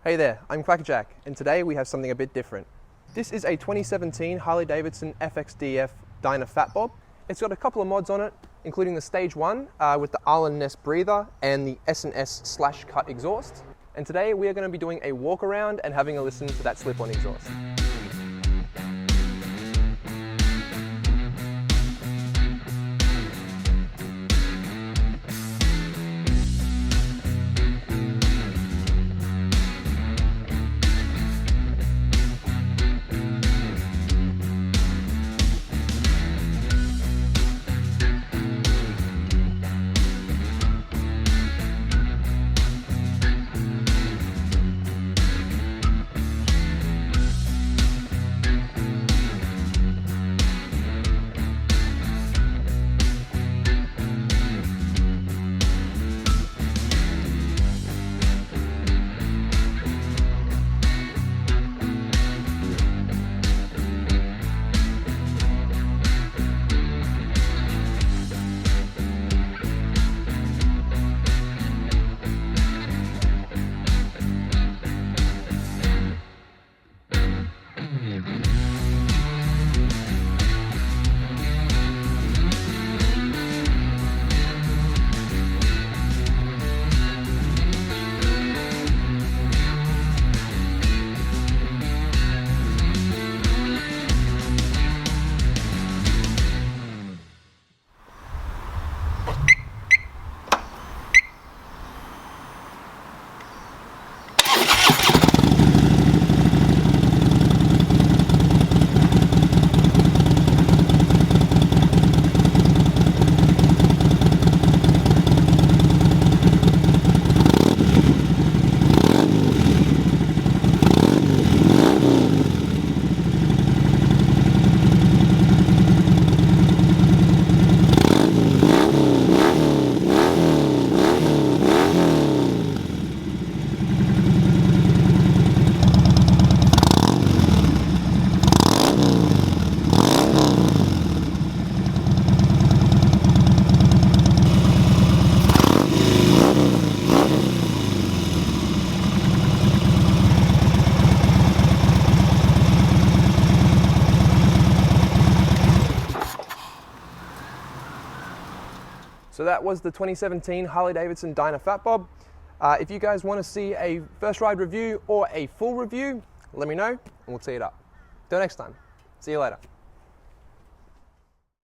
Hey there, I'm Quackerjack, and today we have something a bit different. This is a 2017 Harley Davidson FXDF Dyna FatBob. It's got a couple of mods on it, including the Stage 1 with the Arlen Ness breather and the S&S slash cut exhaust. And today we are going to be doing a walk around and having a listen to that slip-on exhaust. So that was the 2017 Harley Davidson Dyna FatBob. If you guys want to see a first ride review or a full review, let me know and we'll tee it up. Till next time, see you later.